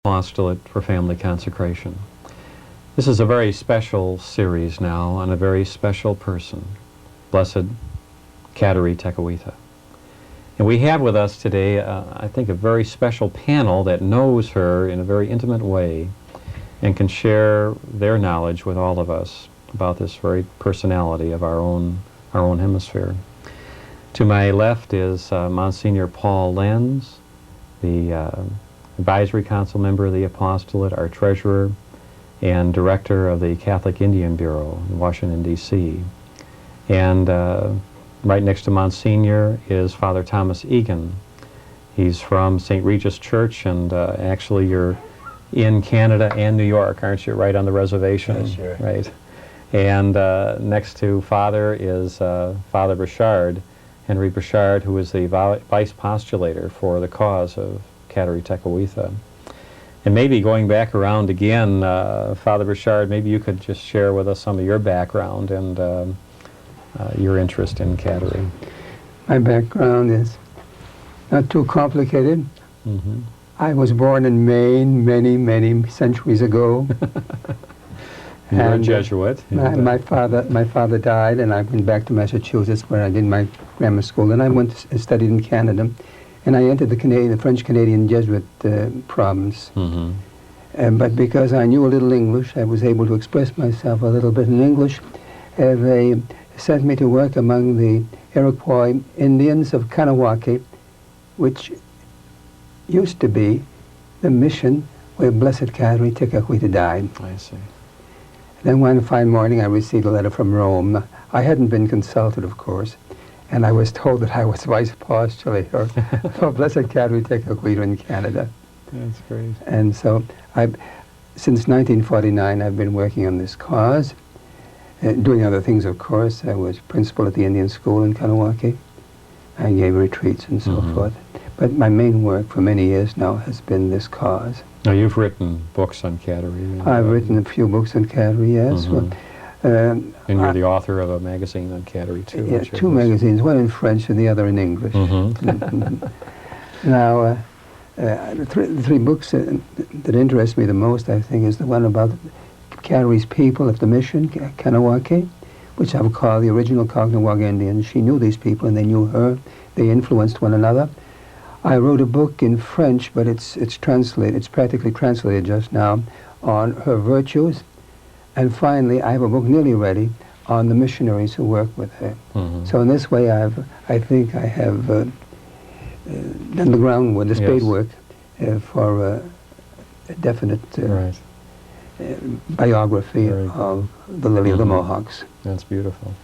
Apostolate for Family Consecration. This is a very special series now on a very special person, Blessed Kateri Tekakwitha. And we have with us today, I think, a very special panel that knows her in a very intimate way and can share their knowledge with all of us about this very personality of our own hemisphere. To my left is Monsignor Paul Lenz, the Advisory Council member of the Apostolate, our treasurer, and director of the Catholic Indian Bureau in Washington, D.C. And right next to Monsignor is Father Thomas Egan. He's from St. Regis Church, and actually you're in Canada and New York, aren't you? Right on the reservation. Yes, sure. Right. And next to Father is Father Burchard, Henry Burchard, who is the vice postulator for the cause of Kateri Tekakwitha. And maybe going back around again, Father Burchard, maybe you could just share with us some of your background and your interest in Kateri. My background is not too complicated. Mm-hmm. I was born in Maine many centuries ago. You're a Jesuit. My father died, and I went back to Massachusetts where I did my grammar school. And I went to studied in Canada. And I entered the French-Canadian Jesuit province. Mm-hmm. But because I knew a little English, I was able to express myself a little bit in English. They sent me to work among the Iroquois Indians of Kanawake, which used to be the mission where Blessed Kateri Tekakwitha died. I see. Then one fine morning I received a letter from Rome. I hadn't been consulted, of course. And I was told that I was vice postulator for Blessed Kateri Tekakwitha in Canada. That's great. And so, since 1949, I've been working on this cause, doing other things, of course. I was principal at the Indian School in Kanawake. I gave retreats and so forth. But my main work for many years now has been this cause. Now, you've written books on Kateri. I've written a few books on Kateri, yes. Mm-hmm. And you're the author of a magazine on Kateri, too. Yeah, two magazines, one in French and the other in English. Mm-hmm. Now, the three books that interest me the most, I think, is the one about Kateri's people at the mission, Kanawake, which I would call the original Kahnawake Indians. She knew these people and they knew her. They influenced one another. I wrote a book in French, but it's translated. It's practically translated just now, on her virtues. And finally, I have a book nearly ready on the missionaries who work with her. Mm-hmm. So in this way, I think I have done the groundwork, the spade work, for a definite biography of the Lily of the Mohawks. That's beautiful.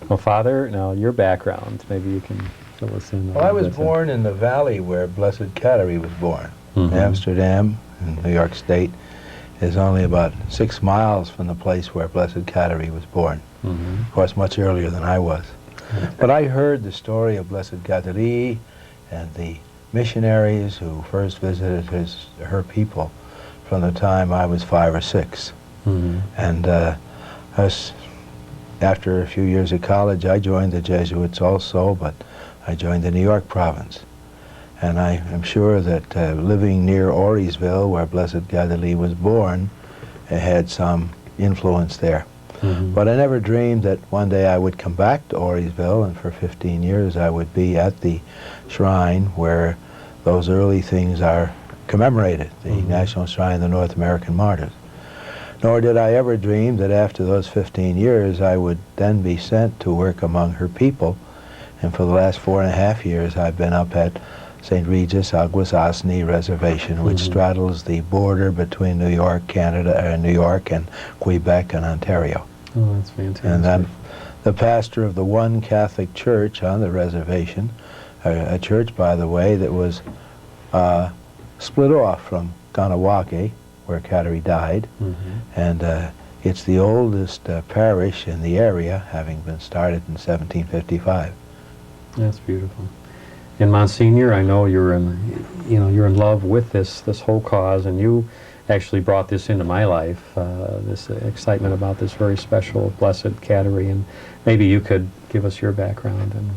Well, Father, now your background, maybe you can fill us in. Well, I was born in the valley where Blessed Kateri was born. Mm-hmm. Amsterdam, in New York State, is only about 6 miles from the place where Blessed Kateri was born. Mm-hmm. Of course, much earlier than I was. But I heard the story of Blessed Kateri and the missionaries who first visited her people from the time I was 5 or 6. Mm-hmm. And after a few years at college, I joined the Jesuits also, but I joined the New York province. And I am sure that living near Auriesville, where Blessed Kateri was born, had some influence there. Mm-hmm. But I never dreamed that one day I would come back to Auriesville, and for 15 years I would be at the shrine where those early things are commemorated, the National Shrine of the North American Martyrs. Nor did I ever dream that after those 15 years I would then be sent to work among her people. And for the last 4.5 years I've been up at St. Regis Aguasasni Reservation, which straddles the border between New York, Canada, New York and Quebec and Ontario. Oh, that's fantastic. And I'm the pastor of the one Catholic church on the reservation, a church, by the way, that was split off from Kanawake, where Kateri died, and it's the oldest parish in the area, having been started in 1755. That's beautiful. And Monsignor, I know you're in love with this whole cause, and you actually brought this into my life, this excitement about this very special Blessed Kateri, and maybe you could give us your background. And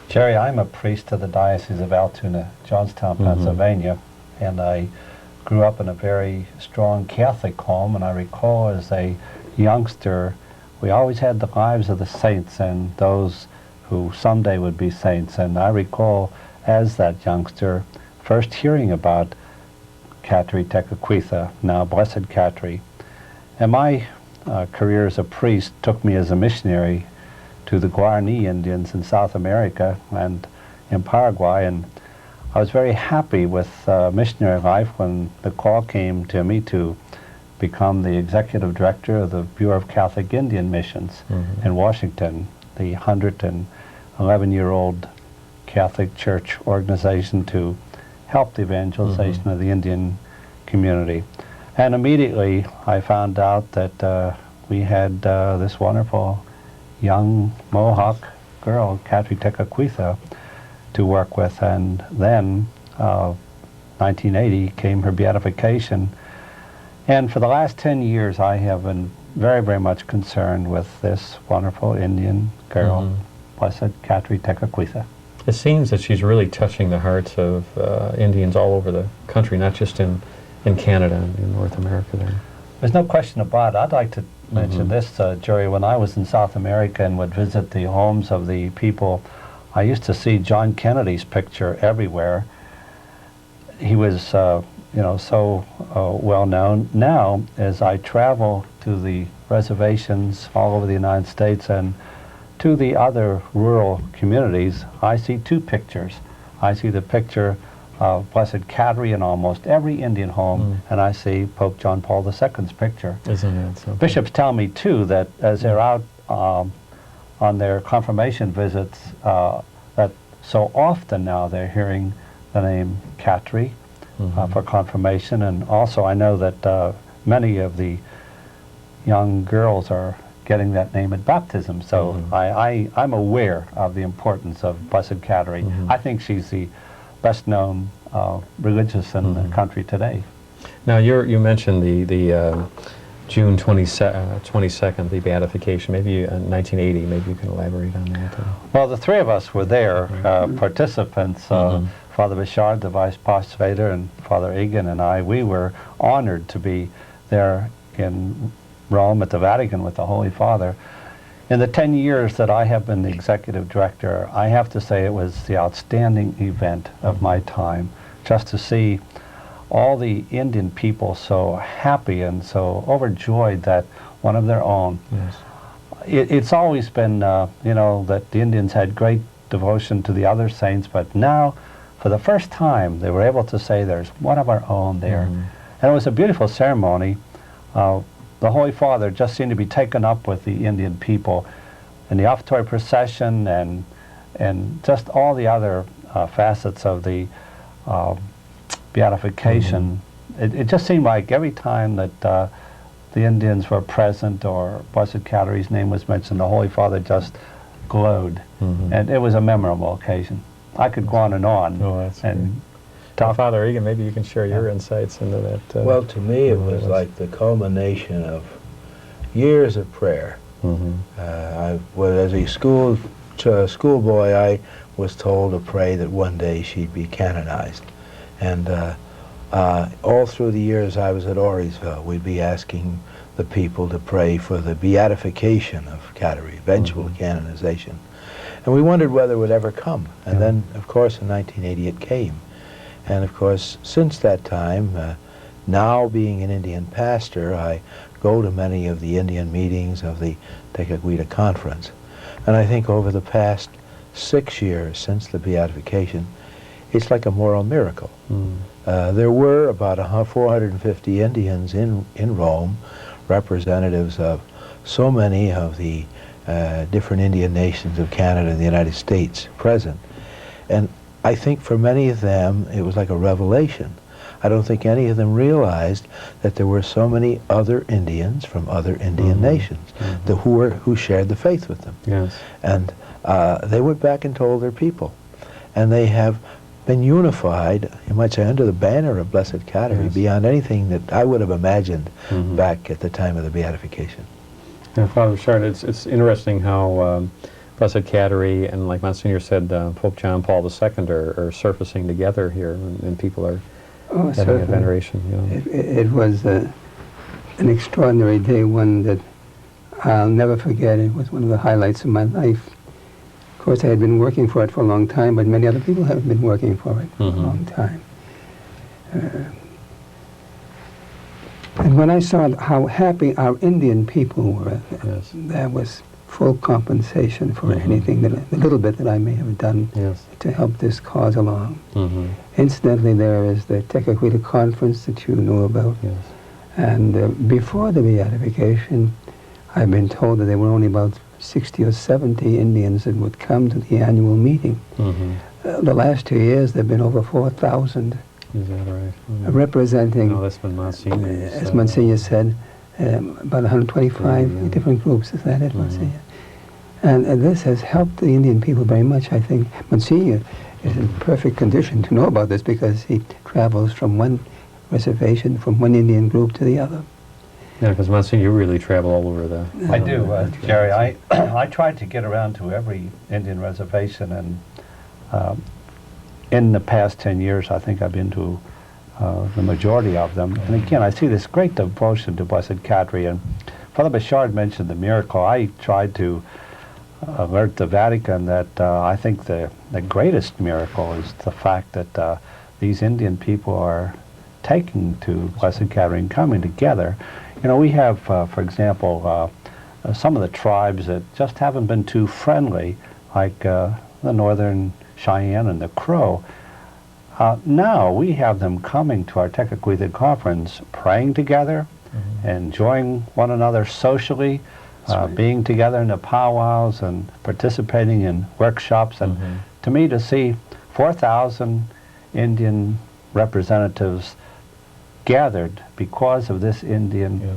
Jerry, I'm a priest of the Diocese of Altoona, Johnstown, Pennsylvania, and I grew up in a very strong Catholic home, and I recall as a youngster, we always had the lives of the saints and those who someday would be saints. And I recall as that youngster first hearing about Kateri Tekakwitha, now Blessed Kateri. And my career as a priest took me as a missionary to the Guarani Indians in South America and in Paraguay, and I was very happy with missionary life when the call came to me to become the executive director of the Bureau of Catholic Indian Missions in Washington, the 111-year-old Catholic Church organization to help the evangelization of the Indian community. And immediately I found out that we had this wonderful young Mohawk girl, Kateri Tekakwitha, to work with, and then 1980 came her beatification. And for the last 10 years I have been very, very much concerned with this wonderful Indian girl, Blessed Kateri Tekakwitha. It seems that she's really touching the hearts of Indians all over the country, not just in Canada and in North America there. There's no question about it. I'd like to mention this, Jerry. When I was in South America and would visit the homes of the people, I used to see John Kennedy's picture everywhere. He was, so well known. Now, as I travel to the reservations all over the United States and to the other rural communities, I see two pictures. I see the picture of Blessed Kateri in almost every Indian home, and I see Pope John Paul II's picture. Isn't it something? Bishops tell me, too, that as they're out on their confirmation visits, that so often now they're hearing the name Kateri for confirmation, and also I know that many of the young girls are getting that name at baptism, so I'm aware of the importance of Blessed Kateri. I think she's the best known religious in the country today. Now you mentioned the June 22nd, the beatification, maybe 1980, maybe you can elaborate on that. Well, the three of us were there, participants, Father Bichard, the Vice Postulator, and Father Egan and I. We were honored to be there in Rome at the Vatican with the Holy Father. In the 10 years that I have been the executive director, I have to say it was the outstanding event of my time, just to see all the Indian people so happy and so overjoyed that one of their own. Yes. It's always been, that the Indians had great devotion to the other saints, but now, for the first time, they were able to say there's one of our own there. And it was a beautiful ceremony. The Holy Father just seemed to be taken up with the Indian people in the offertory procession and just all the other facets of the beatification. It just seemed like every time that the Indians were present or Blessed Kateri's name was mentioned, the Holy Father just glowed. And it was a memorable occasion. I could go on and on. Oh, that's and talk. Father Egan, maybe you can share your insights into that. Well, to me, it was like the culmination of years of prayer. As a schoolboy, I was told to pray that one day she'd be canonized. And all through the years I was at Auriesville, we'd be asking the people to pray for the beatification of Kateri, eventual canonization. And we wondered whether it would ever come. And then, of course, in 1980 it came. And of course, since that time, now being an Indian pastor, I go to many of the Indian meetings of the Tekakwitha Conference. And I think over the past 6 years since the beatification, it's like a moral miracle. There were about 450 Indians in Rome, representatives of so many of the different Indian nations of Canada and the United States present. And I think for many of them it was like a revelation. I don't think any of them realized that there were so many other Indians from other Indian nations who shared the faith with them. Yes. And they went back and told their people. And they have been unified, you might say, under the banner of Blessed Kateri, beyond anything that I would have imagined back at the time of the beatification. Yeah, Father Bichard, it's interesting how Blessed Kateri and, like Monsignor said, Pope John Paul II are surfacing together here, and people are Oh, having a certainly. veneration. You know. It was an extraordinary day, one that I'll never forget. It was one of the highlights of my life. Of course, I had been working for it for a long time, but many other people haven't been working for it for a long time. And when I saw how happy our Indian people were, Yes. that was full compensation for anything, the little bit that I may have done Yes. to help this cause along. Mm-hmm. Incidentally, there is the Tekakwitha conference that you know about. Yes. And before the beatification, I've been told that there were only about 60 or 70 Indians that would come to the annual meeting. Mm-hmm. The last 2 years, there have been over 4,000 Is that right? representing, No, that's been Monsignor. as Monsignor said, about 125 different groups. Is that it, Monsignor? And this has helped the Indian people very much, I think. Monsignor is in perfect condition to know about this because he travels from one reservation, from one Indian group to the other. Yeah, because Monsignor, you really travel all over the... I do, Jerry. I tried to get around to every Indian reservation, and in the past 10 years, I think I've been to the majority of them. And again, I see this great devotion to Blessed Catherine. And Father Bouchard mentioned the miracle. I tried to alert the Vatican that I think the greatest miracle is the fact that these Indian people are taking to Blessed Catherine, coming together. You know, we have, for example, some of the tribes that just haven't been too friendly, like the Northern Cheyenne and the Crow. Now we have them coming to our Tekakwitha conference, praying together, enjoying one another socially, being together in the powwows and participating in workshops. And to me, to see 4,000 Indian representatives gathered because of this Indian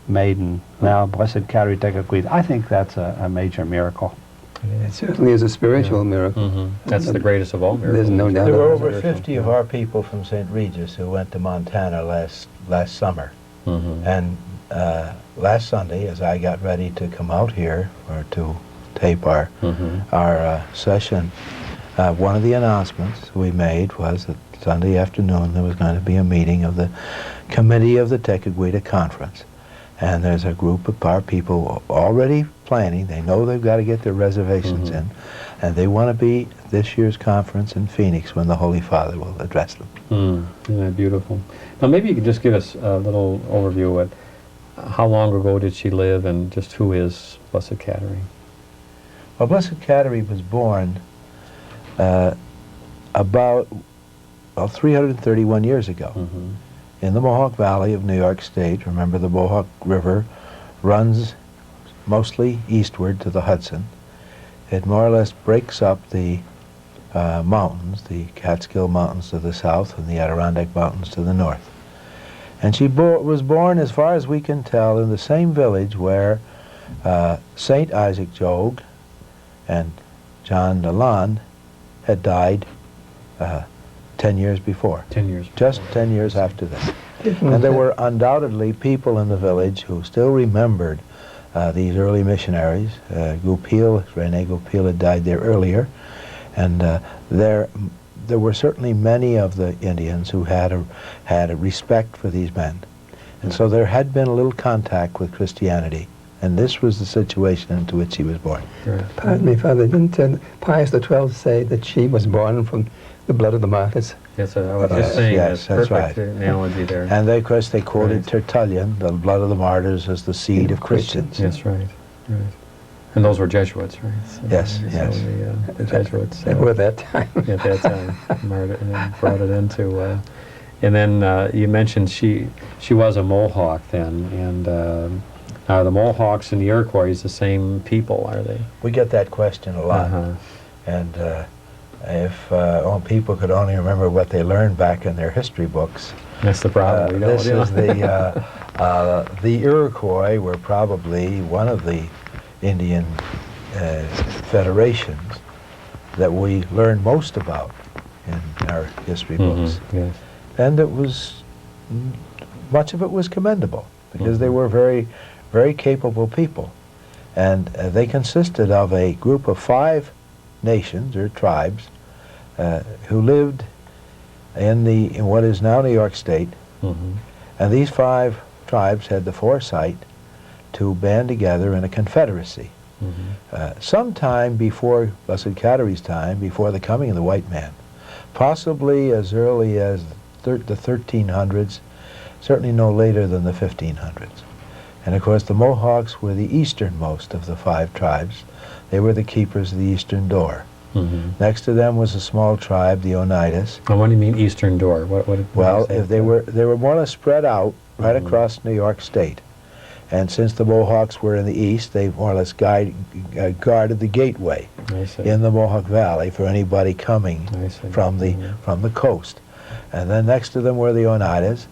maiden, now Blessed Catherine Tekakwitha, I think that's a major miracle. It certainly is a spiritual miracle. That's the greatest of all miracles. There's no doubt There were about it. over 50 of our people from St. Regis who went to Montana last summer. And last Sunday, as I got ready to come out here or to tape our session, one of the announcements we made was that Sunday afternoon there was going to be a meeting of the committee of the Tekakwitha conference. And there's a group of our people already planning. They know they've got to get their reservations in, and they want to be at this year's conference in Phoenix when the Holy Father will address them. Isn't that beautiful? Now maybe you could just give us a little overview of how long ago did she live and just who is Blessed Catherine? Well, Blessed Catherine was born about 331 years ago in the Mohawk Valley of New York State. Remember, the Mohawk River runs mostly eastward to the Hudson. It more or less breaks up the mountains, the Catskill Mountains to the south and the Adirondack Mountains to the north. And she was born, as far as we can tell, in the same village where St. Isaac Jogues and John Lalonde had died 10 years before. 10 years. Just 10 years after that. And there were undoubtedly people in the village who still remembered these early missionaries. Goupil, Rene Goupil had died there earlier. And there were certainly many of the Indians who had a respect for these men. And so there had been a little contact with Christianity. And this was the situation into which she was born. Pardon me, Father, didn't Pius XII say that she was born from the blood of the martyrs? Yes, I was just saying yes, that's perfect right. analogy there. And they, of course, they quoted Tertullian, the blood of the martyrs as the seed of Christians. Yes, right. And those were Jesuits, right? So, Yes, so yes. The Jesuits. They were at that time. At that time, brought it into. And then you mentioned she was a Mohawk then, and are the Mohawks and the Iroquois the same people, are they? We get that question a lot. And if people could only remember what they learned back in their history books. That's the problem. This is the Iroquois were probably one of the Indian federations that we learn most about in our history books. Yes. And it was, much of it was commendable, because they were very, very capable people. And they consisted of a group of 5 nations or tribes who lived in what is now New York State. Mhm. And these 5 tribes had the foresight to band together in a confederacy. Mhm. Sometime before Blessed Cattery's time, before the coming of the white man, possibly as early as the 1300s, certainly no later than the 1500s. And of course the Mohawks were the easternmost of the 5 tribes. They were the keepers of the eastern door. Mhm. Next to them was a small tribe, the Oneidas. And what do you mean eastern door? Well, if they were more or less spread out right Mhm. across New York State. And since the Mohawks were in the east, they more or less guarded the gateway I see. in the Mohawk Valley for anybody coming I see. from Mhm. the coast. And then next to them were the Oneidas.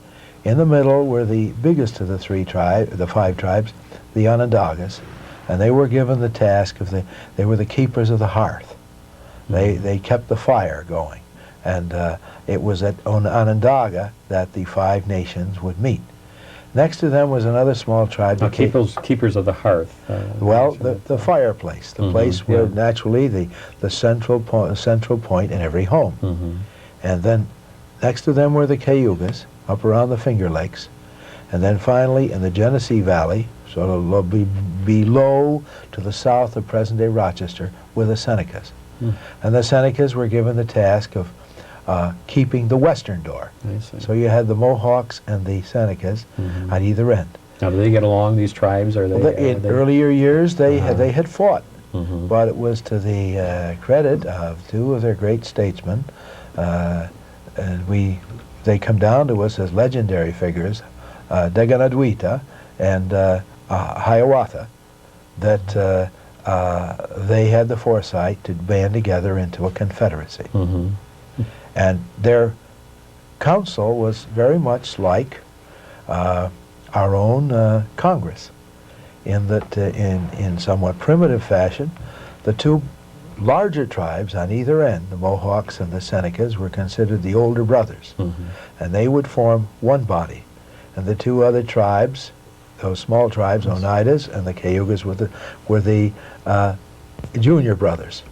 In the middle were the biggest of the 5 tribes, the Onondagas, and they were given the task of they were the keepers of the hearth. They kept the fire going, and it was at Onondaga that the 5 nations would meet. Next to them was another small tribe. Now, keepers of the hearth. Well, the fireplace, the Mhm, place where yeah. naturally the central point in every home. Mhm. And then next to them were the Cayugas, up around the Finger Lakes. And then finally, in the Genesee Valley, sort of below to the south of present-day Rochester, were the Senecas. Hmm. And the Senecas were given the task of keeping the western door. I see. So you had the Mohawks and the Senecas Mhm. on either end. Now, do they get along, these tribes? Or In earlier years, they had fought, Mhm. but it was to the credit of 2 of their great statesmen, and they come down to us as legendary figures, Deganadwita and Hiawatha, that they had the foresight to band together into a confederacy. Mhm. And their council was very much like our own Congress, in that in somewhat primitive fashion, the 2 larger tribes on either end, the Mohawks and the Senecas, were considered the older brothers, Mhm. and they would form one body. And the 2 other tribes, those small tribes, Oneidas and the Cayugas, were the junior brothers.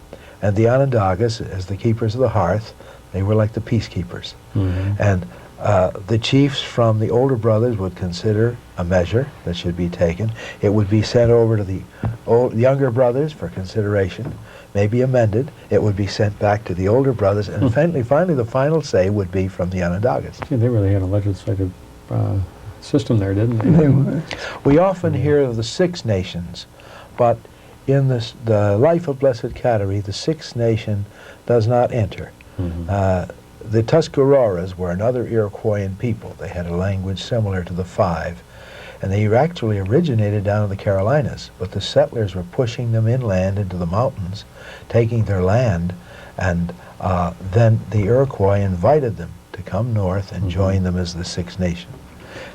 And the Onondagas, as the keepers of the hearth, they were like the peacekeepers. Mhm. And the chiefs from the older brothers would consider a measure that should be taken. It would be sent over to the younger brothers for consideration, maybe amended. It would be sent back to the older brothers, and finally the final say would be from the Onondagas. Yeah, they really had a legislative system there, didn't they? They were. We often hear of the 6 nations, but in the life of Blessed Cattery, the 6th nation does not enter. Mhm. The Tuscaroras were another Iroquoian people. They had a language similar to the 5, and they actually originated down in the Carolinas, but the settlers were pushing them inland into the mountains, taking their land, and then the Iroquois invited them to come north and join them as the 6th nation.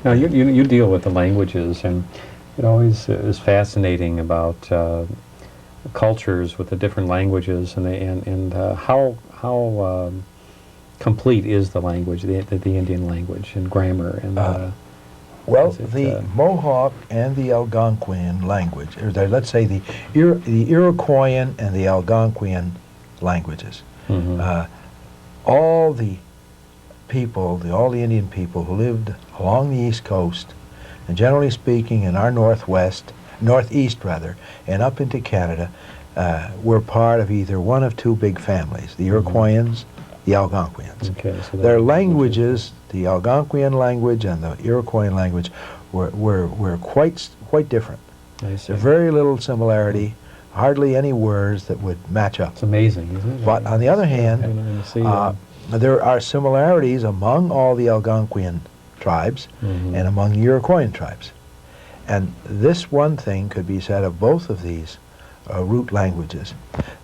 Now, you deal with the languages, and it always is fascinating about cultures with the different languages, and how complete is the language, the Indian language, and grammar, and Well, is it, the Mohawk and the Algonquian language, or let's say the Iroquoian and the Algonquian languages, mhm. all the people, all the Indian people who lived along the East Coast, and generally speaking in our northeast rather, and up into Canada, were part of either one of 2 big families, the Iroquoians, the Algonquians. Okay, so Their languages, the Algonquian language and the Iroquoian language, were quite different. I see. Very little similarity, hardly any words that would match up. It's amazing, isn't it? But on the other hand, see, there are similarities among all the Algonquian tribes mhm. and among the Iroquoian tribes. And this one thing could be said of both of these root languages.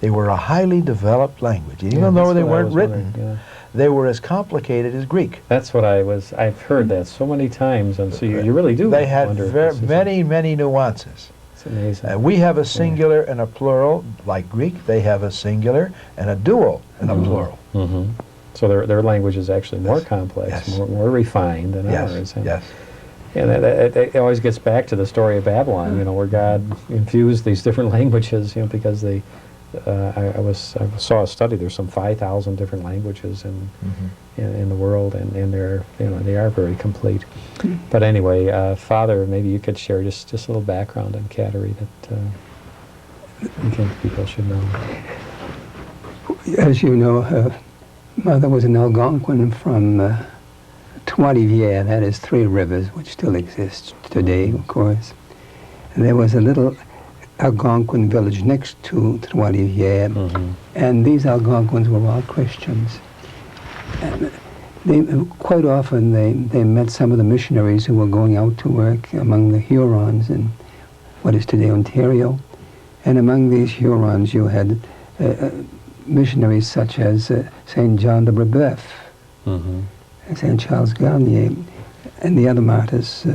They were a highly developed language. Even Yeah, though that's they what I weren't was written, wondering, yeah. they were as complicated as Greek. That's what I've heard that so many times, and so you really do They had wonder if this is many nuances. It's amazing. We have a singular and a plural, like Greek. They have a singular and a dual and a plural. Mhm. So their language is actually more complex, Yes. more refined than Yes, ours. And, yes. And it always gets back to the story of Babylon, where God infused these different languages, because the I saw a study. There's some 5,000 different languages in the world, and they're they are very complete. But anyway, Father, maybe you could share just a little background on Kateri that you think people should know. As you know, her mother was an Algonquin from Trois-Rivières, that is 3 Rivers, which still exists today, of course. And there was a little Algonquin village next to Trois-Rivières, and these Algonquins were all Christians. And quite often they met some of the missionaries who were going out to work among the Hurons in what is today Ontario. And among these Hurons you had missionaries such as St. John de Brebeuf, St. Charles Garnier, and the other martyrs.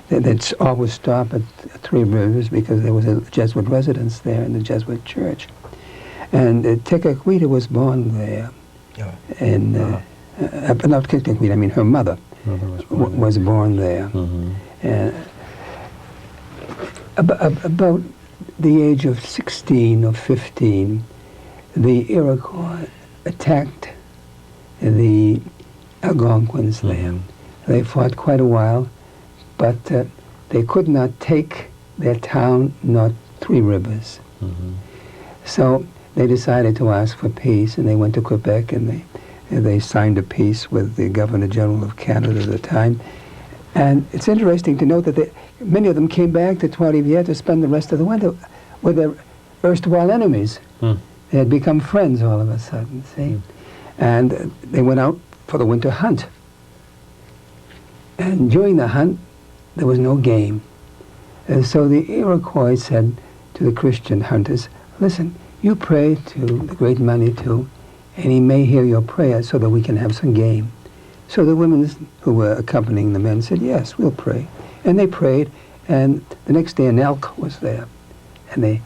They'd always stop at 3 Rivers because there was a Jesuit residence there in the Jesuit church. And Tekakwitha was born there. And not Tekakwitha, I mean her mother was born there. And about the age of 16 or 15, the Iroquois attacked the Algonquins there. They fought quite a while, but they could not take their town, not 3 Rivers. So they decided to ask for peace, and they went to Quebec, and they signed a peace with the Governor General of Canada at the time. And it's interesting to note that many of them came back to Trois-Rivières to spend the rest of the winter with their erstwhile enemies. They had become friends all of a sudden, see? And they went out for the winter hunt. And during the hunt, there was no game. And so the Iroquois said to the Christian hunters, listen, you pray to the great Manitou, and he may hear your prayer so that we can have some game. So the women who were accompanying the men said, yes, we'll pray. And they prayed, and the next day an elk was there. And they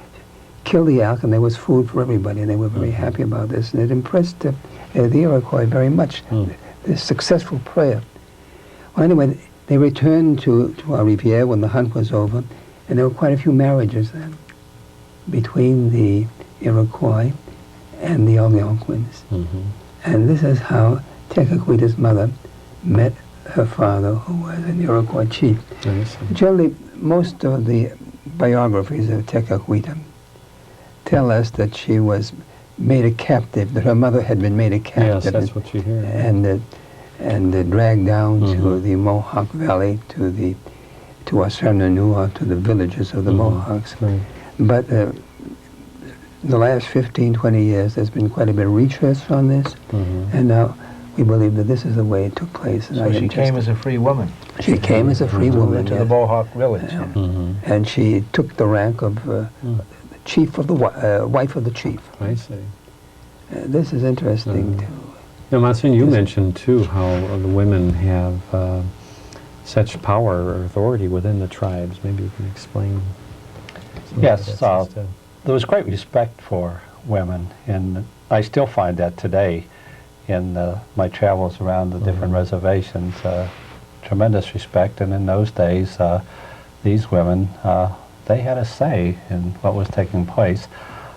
killed the elk, and there was food for everybody, and they were very happy about this. And it impressed the Iroquois very much, this successful prayer. Well, anyway, they returned to Trois-Rivières when the hunt was over, and there were quite a few marriages then between the Iroquois and the Algonquins. And this is how Tekakwitha's mother met her father, who was an Iroquois chief. Generally, most of the biographies of Tekakwitha tell us that she was made a captive, that her mother had been made a captive. Yes, that's what you hear. And dragged down to the Mohawk Valley, to Wassananua, to the villages of the Mohawks. But in the last 15, 20 years, there's been quite a bit of research on this, and now we believe that this is the way it took place. So she came as a free woman. She came as a free woman to the Mohawk village. And she took the rank of chief of the wife of the chief. I see. This is interesting too. Now, Monsignor, you mentioned too how the women have such power or authority within the tribes. Maybe you can explain. Yes, there was great respect for women, and I still find that today in my travels around the different reservations. Tremendous respect, and in those days, these women, they had a say in what was taking place.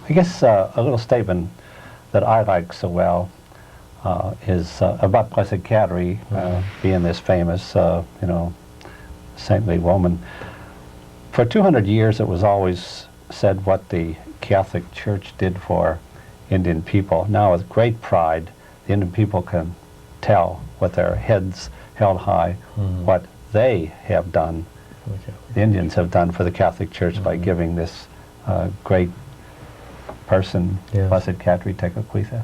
I guess a little statement that I like so well is about Blessed Kateri being this famous, saintly woman. For 200 years, it was always said what the Catholic Church did for Indian people. Now, with great pride, the Indian people can tell with their heads held high what they have done, the Indians have done for the Catholic Church by giving this great person, Blessed Kateri Tekakwitha.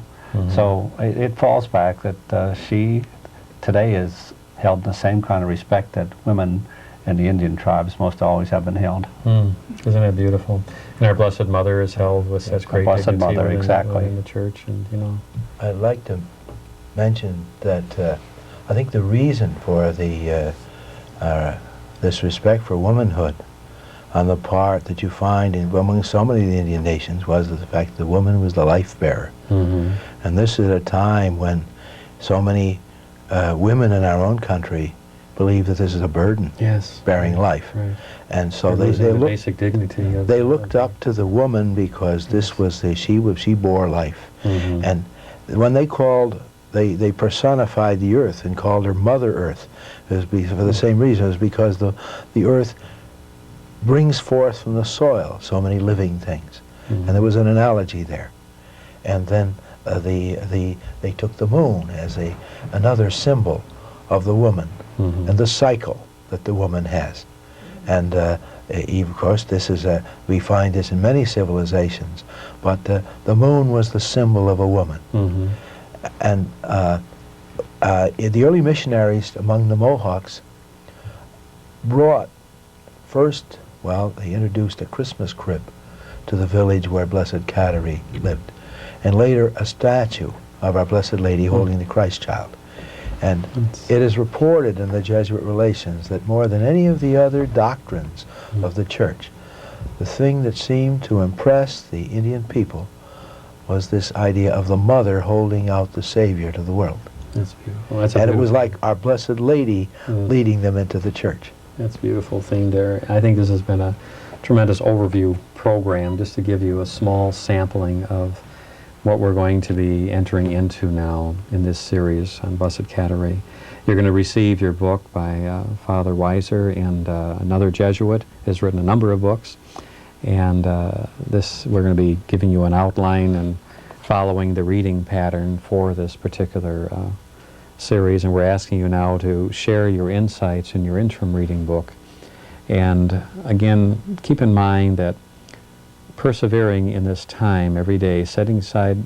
So it falls back that she today is held in the same kind of respect that women in the Indian tribes most always have been held. Isn't that beautiful? And our Blessed Mother is held with such great Blessed dignity Mother, exactly. in the church, and I'd like to mention that I think the reason for the this respect for womanhood on the part that you find among so many of the Indian nations was the fact that the woman was the life bearer. And this is a time when so many women in our own country believe that this is a burden, Yes. bearing life. Right. And so They're losing the looked, basic dignity of they looked up to the woman because this was she bore life. Mhm. And when they called, they personified the earth and called her Mother Earth. It was for the same reason. It was because the earth brings forth from the soil so many living things. And there was an analogy there. And then they took the moon as another symbol of the woman and the cycle that the woman has. And of course, this is we find this in many civilizations, but the moon was the symbol of a woman. And the early missionaries among the Mohawks brought first, well, they introduced a Christmas crib to the village where Blessed Cattery lived, and later a statue of Our Blessed Lady holding the Christ child. And it is reported in the Jesuit Relations that more than any of the other doctrines of the church, the thing that seemed to impress the Indian people was this idea of the mother holding out the Savior to the world. That's beautiful. That's a And it was beautiful- like Our Blessed Lady leading them into the church. That's a beautiful thing there. I think this has been a tremendous overview program just to give you a small sampling of what we're going to be entering into now in this series on Blessed Cattery. You're going to receive your book by Father Weiser, and another Jesuit has written a number of books. And we're going to be giving you an outline and following the reading pattern for this particular series. And we're asking you now to share your insights in your interim reading book. And again, keep in mind that persevering in this time every day, setting aside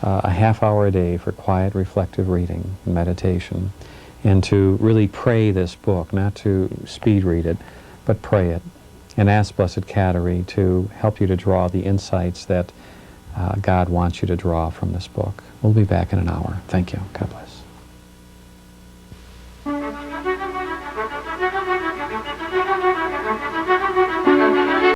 a half hour a day for quiet, reflective reading and meditation, and to really pray this book, not to speed read it, but pray it, and ask Blessed Cattery to help you to draw the insights that God wants you to draw from this book. We'll be back in an hour. Thank you. God bless.